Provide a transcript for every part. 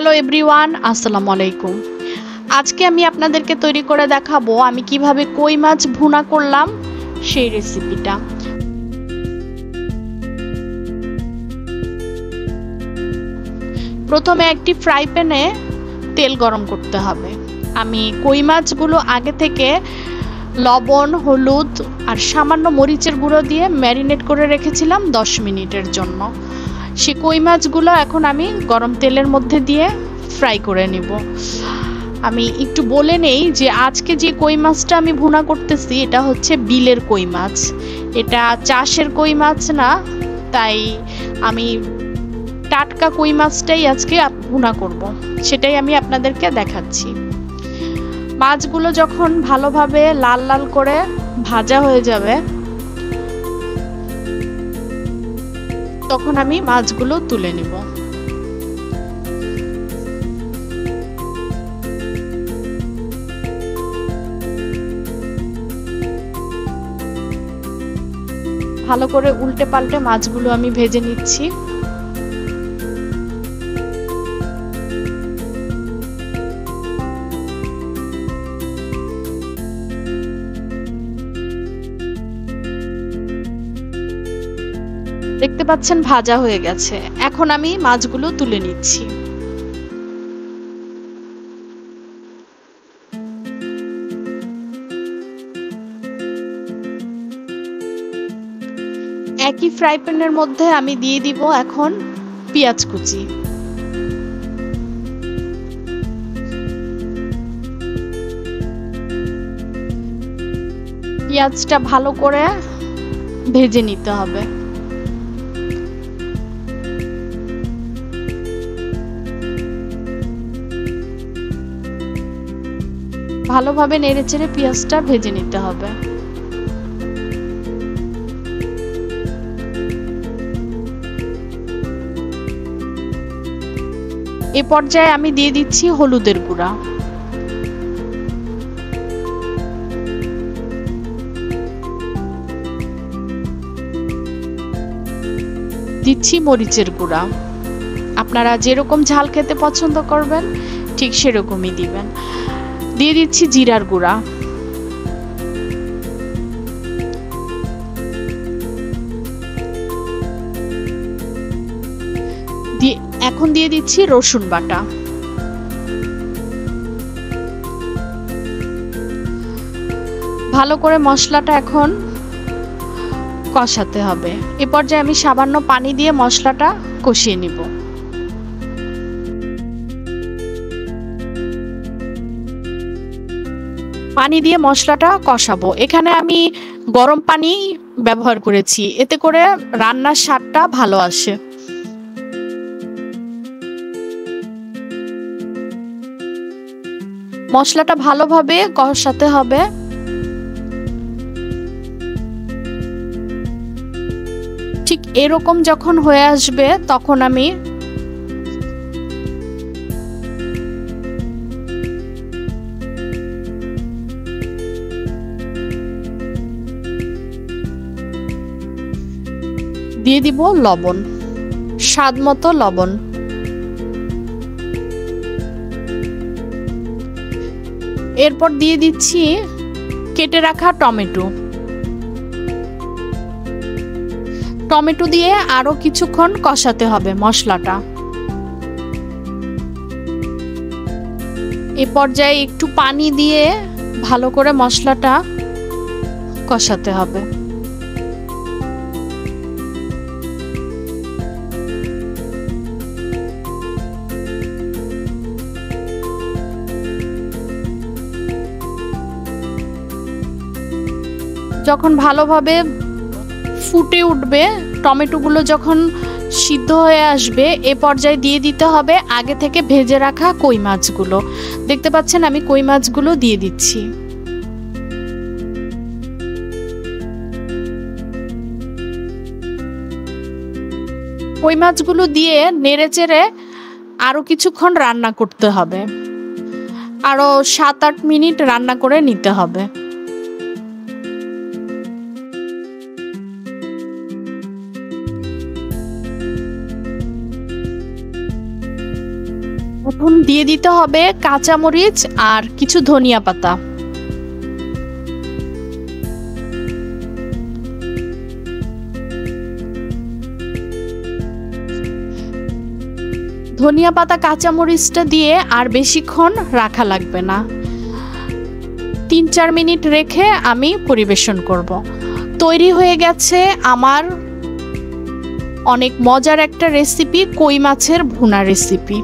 Hello everyone, আসসালামু আলাইকুম। আজকে আমি আপনাদেরকে তৈরি করে দেখাবো আমি কিভাবে কই মাছ ভুনা করলাম সেই রেসিপিটা। প্রথমে একটি ফ্রাই প্যানে তেল গরম করতে হবে। আমি কই মাছগুলো আগে থেকে লবণ, হলুদ আর সামান্য মরিচের গুঁড়ো দিয়ে ম্যারিনেট করে রেখেছিলাম 10 মিনিটের জন্য। সেই কই মাছগুলো এখন আমি গরম তেলের মধ্যে দিয়ে ফ্রাই করে নিব। আমি একটু বলে নেই যে আজকে যে কই মাছটা আমি ভুনা করতেছি এটা হচ্ছে বিলের কই মাছ, এটা চাষের কই মাছ না, তাই আমি টাটকা কই মাছটাই আজকে ভুনা করব, সেটাই আমি আপনাদেরকে দেখাচ্ছি। মাছগুলো যখন ভালোভাবে লাল লাল করে ভাজা হয়ে যাবে তখন আমি মাছগুলো তুলে নিব। ভালো করে উল্টে পাল্টে মাছগুলো আমি ভেজে নিচ্ছি। দেখতে পাচ্ছেন ভাজা হয়ে গেছে, এখন আমি মাছগুলো তুলে নিচ্ছি। একই ফ্রাই প্যানের মধ্যে আমি দিয়ে দিব এখন পেঁয়াজ কুচি। পেঁয়াজটা ভালো করে ভেজে নিতে হবে। ভালোভাবে নেড়েচেড়ে পেঁয়াজটা ভেজে নিতে হবে। এ পর্যায়ে আমি দিয়ে দিচ্ছি হলুদের গুঁড়া, দিচ্ছি মরিচের গুঁড়া। আপনারা যেরকম ঝাল খেতে পছন্দ করবেন ঠিক সেরকমই দিবেন। দিয়ে দিচ্ছি জিরার গুঁড়া, এখন দিয়ে দিচ্ছি রসুন বাটা। ভালো করে মশলাটা এখন কষাতে হবে। এ পর্যায়ে আমি সামান্য পানি দিয়ে মশলাটা কষিয়ে নিব। পানি দিয়ে মশলাটা কষাবো। এখানে আমি গরম পানি ব্যবহার করেছি, এতে করে রান্নার স্বাদটা ভালো আসে। মশলাটা ভালোভাবে কষাতে হবে। ঠিক এরকম যখন হয়ে আসবে তখন আমি দিয়ে দিব লবণ, স্বাদ মতো লবণ। এরপর দিয়ে দিচ্ছি কেটে রাখা টমেটো। টমেটো দিয়ে আরো কিছুক্ষণ কষাতে হবে মশলাটা। এ পর্যায়ে একটু পানি দিয়ে ভালো করে মশলাটা কষাতে হবে। যখন ভালোভাবে ফুটে উঠবে, টমেটোগুলো যখন সিদ্ধ হয়ে আসবে, এ পর্যায়ে দিয়ে দিতে হবে আগে থেকে ভেজে রাখা কই মাছগুলো। দেখতে পাচ্ছেন আমি কই মাছগুলো দিয়ে দিচ্ছি। কই মাছগুলো দিয়ে নেড়েচেড়ে আরো কিছুক্ষণ রান্না করতে হবে, আরো 7-8 মিনিট রান্না করে নিতে হবে। এখন দিয়ে দিতে হবে কাঁচামরিচ আর কিছু ধনিয়া পাতা। ধনিয়া পাতা কাঁচামরিচটা দিয়ে আর বেশিক্ষণ রাখা লাগবে না, 3-4 মিনিট রেখে আমি পরিবেশন করব। তৈরি হয়ে গেছে আমার অনেক মজার একটা রেসিপি, কই মাছের ভুনা রেসিপি।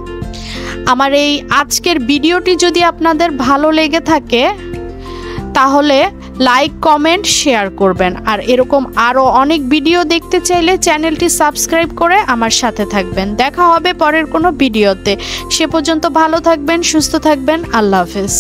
আমার এই আজকের ভিডিওটি যদি আপনাদের ভালো লেগে থাকে তাহলে লাইক, কমেন্ট, শেয়ার করবেন। আর এরকম আরও অনেক ভিডিও দেখতে চাইলে চ্যানেলটি সাবস্ক্রাইব করে আমার সাথে থাকবেন। দেখা হবে পরের কোনো ভিডিওতে। সে পর্যন্ত ভালো থাকবেন, সুস্থ থাকবেন। আল্লাহ হাফেজ।